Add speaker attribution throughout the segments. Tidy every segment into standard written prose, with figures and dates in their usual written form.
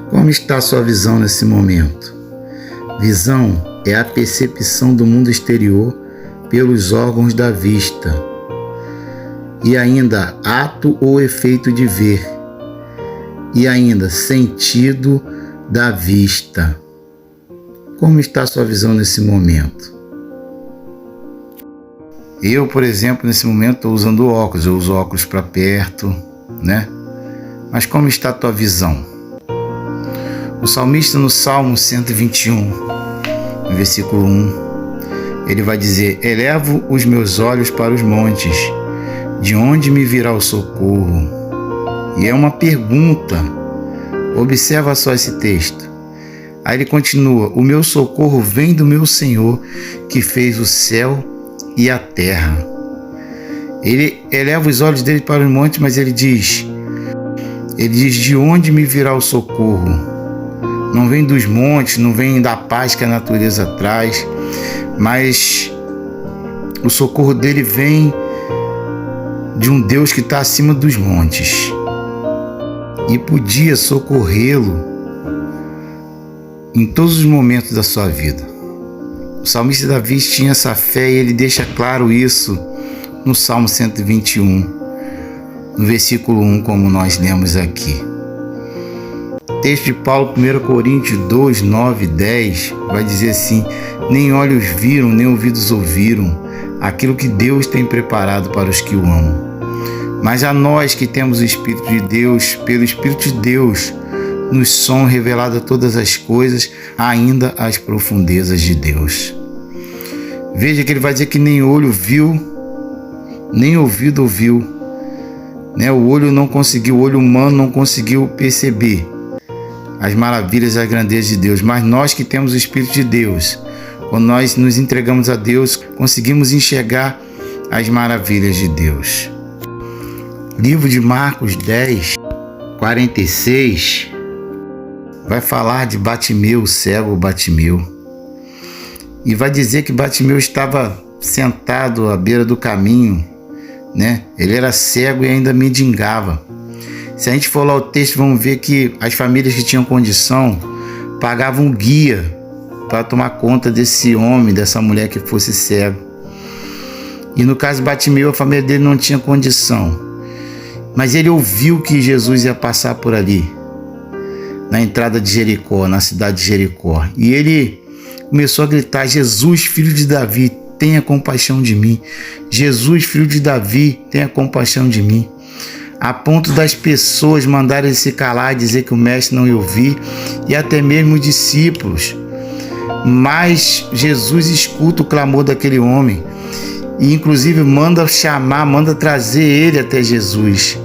Speaker 1: Como está a sua visão nesse momento? Visão é a percepção do mundo exterior pelos órgãos da vista. E ainda ato ou efeito de ver. E ainda sentido da vista. Como está a sua visão nesse momento? Eu, por exemplo, nesse momento estou usando óculos. Eu uso óculos para perto, né? Mas como está a tua visão? O salmista no Salmo 121, no versículo 1, ele vai dizer: elevo os meus olhos para os montes, de onde me virá o socorro? E é uma pergunta. Observa só esse texto. Aí ele continua: o meu socorro vem do meu Senhor, que fez o céu e a terra. Ele eleva os olhos dele para os montes, mas ele diz, de onde me virá o socorro? Não vem dos montes, não vem da paz que a natureza traz, mas o socorro dele vem de um Deus que está acima dos montes e podia socorrê-lo em todos os momentos da sua vida. O salmista Davi tinha essa fé e ele deixa claro isso no Salmo 121, no versículo 1, como nós lemos aqui. Texto de Paulo, 1 Coríntios 2, 9 e 10, vai dizer assim: nem olhos viram, nem ouvidos ouviram aquilo que Deus tem preparado para os que o amam. Mas a nós que temos o Espírito de Deus, pelo Espírito de Deus, nos são reveladas todas as coisas, ainda as profundezas de Deus. Veja que ele vai dizer que nem olho viu, nem ouvido ouviu, né? O olho não conseguiu, o olho humano não conseguiu perceber as maravilhas e as grandezas de Deus, mas nós que temos o Espírito de Deus, quando nós nos entregamos a Deus, conseguimos enxergar as maravilhas de Deus. Livro de Marcos 10, 46, vai falar de Batimeu, o cego Batimeu, e vai dizer que Batimeu estava sentado à beira do caminho, né? Ele era cego e ainda mendigava. Se a gente for lá o texto, vamos ver que as famílias que tinham condição pagavam guia para tomar conta desse homem, dessa mulher que fosse cego. E no caso de Batimeu, a família dele não tinha condição. Mas ele ouviu que Jesus ia passar por ali, na entrada de Jericó, na cidade de Jericó. E ele começou a gritar: Jesus, filho de Davi, tenha compaixão de mim. Jesus, filho de Davi, tenha compaixão de mim. A ponto das pessoas mandarem ele se calar e dizer que o mestre não ia ouvir, e até mesmo os discípulos. Mas Jesus escuta o clamor daquele homem e inclusive manda chamar, manda trazer ele até Jesus.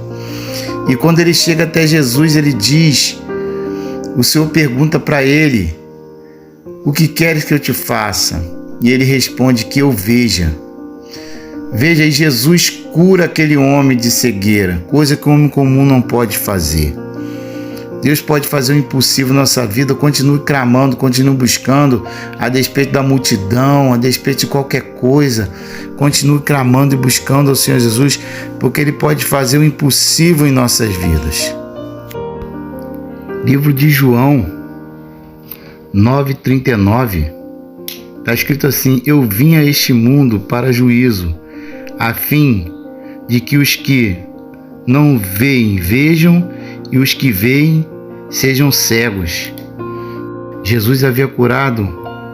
Speaker 1: E quando ele chega até Jesus, ele diz, o Senhor pergunta para ele: o que queres que eu te faça? E ele responde: que eu veja. Veja, e Jesus cura aquele homem de cegueira, coisa que o homem comum não pode fazer. Deus pode fazer o impossível na nossa vida. Continue clamando, continue buscando, a despeito da multidão, a despeito de qualquer coisa. Continue clamando e buscando ao Senhor Jesus, porque Ele pode fazer o impossível em nossas vidas. Livro de João 9,39, está escrito assim: eu vim a este mundo para juízo, a fim de que os que não veem vejam, e os que veem sejam cegos. Jesus havia curado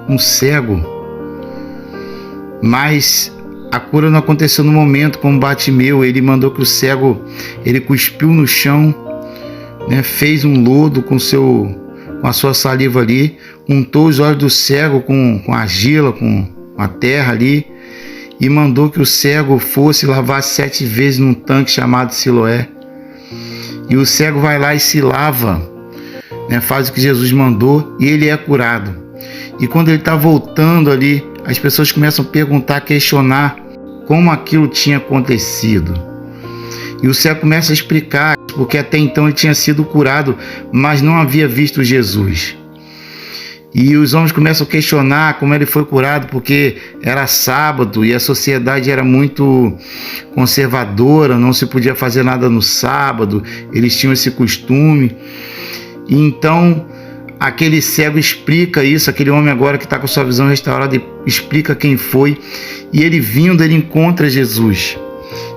Speaker 1: um cego, mas a cura não aconteceu no momento, como Batimeu. Ele mandou que o cego, ele cuspiu no chão, né, fez um lodo com a sua saliva ali, untou os olhos do cego com argila, com a terra ali, e mandou que o cego fosse lavar 7 vezes num tanque chamado Siloé. E o cego vai lá e se lava, né, faz o que Jesus mandou, e ele é curado. E quando ele está voltando ali, as pessoas começam a perguntar, questionar como aquilo tinha acontecido. E o cego começa a explicar, porque até então ele tinha sido curado, mas não havia visto Jesus. E os homens começam a questionar como ele foi curado, porque era sábado e a sociedade era muito conservadora, não se podia fazer nada no sábado, eles tinham esse costume. E então aquele cego explica isso, aquele homem agora que está com sua visão restaurada, explica quem foi. E ele vindo, ele encontra Jesus.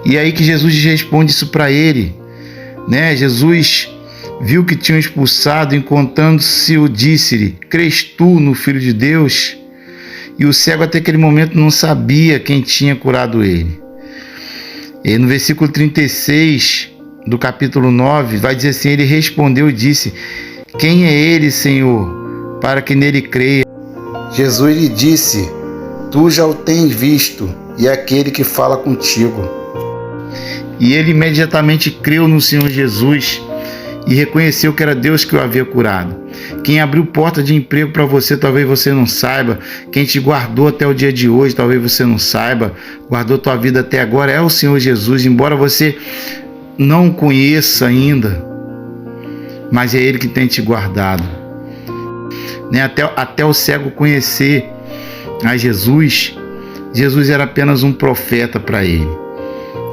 Speaker 1: E aí que Jesus responde isso para ele, né? Jesus viu que tinham expulsado, encontrando-se, o disse-lhe: crês tu no Filho de Deus? E o cego até aquele momento não sabia quem tinha curado ele. E no versículo 36 do capítulo 9, vai dizer assim: ele respondeu e disse: quem é ele, Senhor, para que nele creia? Jesus lhe disse: tu já o tens visto, e é aquele que fala contigo. E ele imediatamente creu no Senhor Jesus e reconheceu que era Deus que o havia curado. Quem abriu porta de emprego para você, talvez você não saiba. Quem te guardou até o dia de hoje, talvez você não saiba. Guardou tua vida até agora é o Senhor Jesus, embora você não o conheça ainda, mas é Ele que tem te guardado, né? Até o cego conhecer a Jesus, Jesus era apenas um profeta para ele,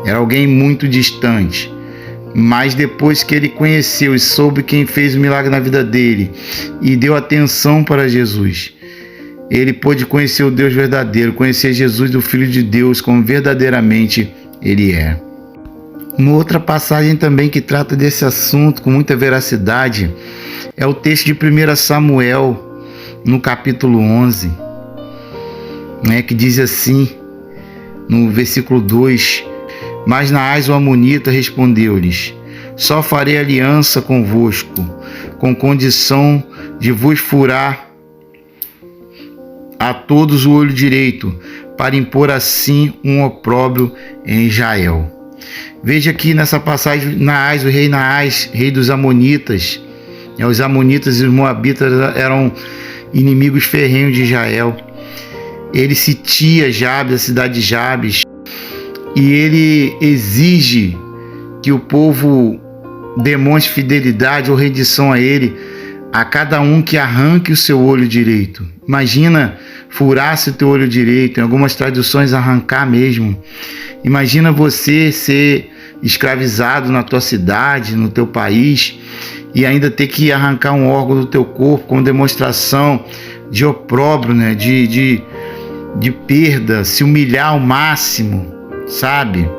Speaker 1: era alguém muito distante. Mas depois que ele conheceu e soube quem fez o milagre na vida dele e deu atenção para Jesus, ele pôde conhecer o Deus verdadeiro, conhecer Jesus, o Filho de Deus, como verdadeiramente ele é. Uma outra passagem também que trata desse assunto com muita veracidade é o texto de 1 Samuel, no capítulo 11, né, que diz assim, no versículo 2: mas Naás o amonita respondeu-lhes: só farei aliança convosco, com condição de vos furar a todos o olho direito, para impor assim um opróbrio em Israel. Veja aqui nessa passagem, Naás, o rei Naás, rei dos amonitas, os amonitas e os moabitas eram inimigos ferrenhos de Israel. Ele sitia Jabes, a cidade de Jabes, e ele exige que o povo demonstre fidelidade ou rendição a ele, a cada um que arranque o seu olho direito. Imagina furar-se o teu olho direito, em algumas traduções arrancar mesmo. Imagina você ser escravizado na tua cidade, no teu país, e ainda ter que arrancar um órgão do teu corpo como demonstração de opróbrio, né? de perda, se humilhar ao máximo, sabe?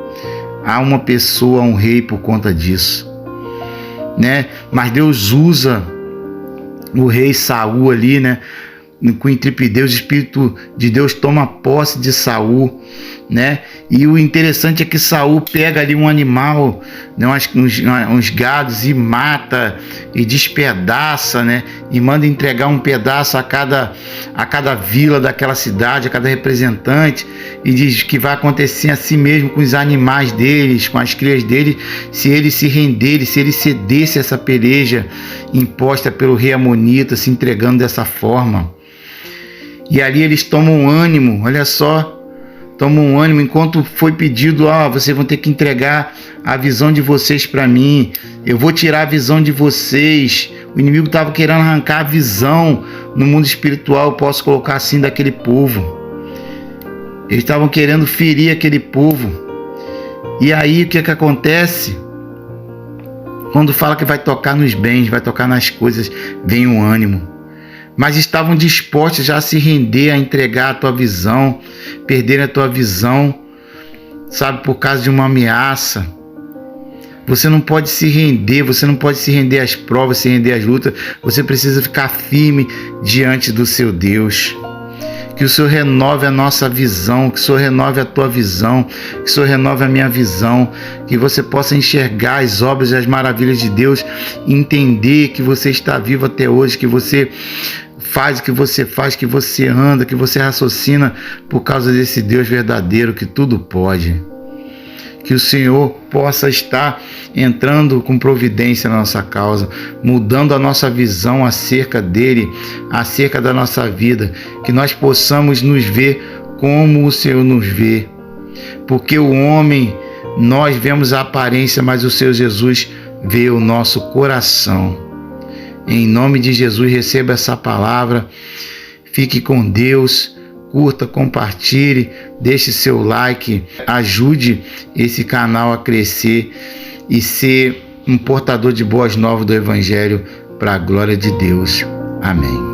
Speaker 1: Há uma pessoa, um rei por conta disso, né? Mas Deus usa o rei Saul ali, né? Com intrepidez, o Espírito de Deus toma posse de Saul, né? E o interessante é que Saul pega ali um animal, né? uns gados, e mata e despedaça, né? E manda entregar um pedaço a cada vila daquela cidade, a cada representante, e diz que vai acontecer assim mesmo com os animais deles, com as crias deles, se eles se renderem, se eles cedessem essa peleja imposta pelo rei amonita, se entregando dessa forma. E ali eles tomam ânimo, olha só, tomam ânimo, enquanto foi pedido: vocês vão ter que entregar a visão de vocês para mim, eu vou tirar a visão de vocês. O inimigo estava querendo arrancar a visão no mundo espiritual, eu posso colocar assim, daquele povo. Eles estavam querendo ferir aquele povo. E aí o que acontece? Quando fala que vai tocar nos bens, vai tocar nas coisas, vem um ânimo. Mas estavam dispostos já a se render, a entregar a tua visão, perderem a tua visão, sabe, por causa de uma ameaça. Você não pode se render, você não pode se render às provas, se render às lutas. Você precisa ficar firme diante do seu Deus. Que o Senhor renove a nossa visão, que o Senhor renove a tua visão, que o Senhor renove a minha visão, que você possa enxergar as obras e as maravilhas de Deus, entender que você está vivo até hoje, que você faz o que você faz, que você anda, que você raciocina por causa desse Deus verdadeiro que tudo pode. Que o Senhor possa estar entrando com providência na nossa causa, mudando a nossa visão acerca dele, acerca da nossa vida, que nós possamos nos ver como o Senhor nos vê. Porque o homem, nós vemos a aparência, mas o Senhor Jesus vê o nosso coração. Em nome de Jesus, receba essa palavra, fique com Deus. Curta, compartilhe, deixe seu like, ajude esse canal a crescer e ser um portador de boas novas do Evangelho para a glória de Deus. Amém.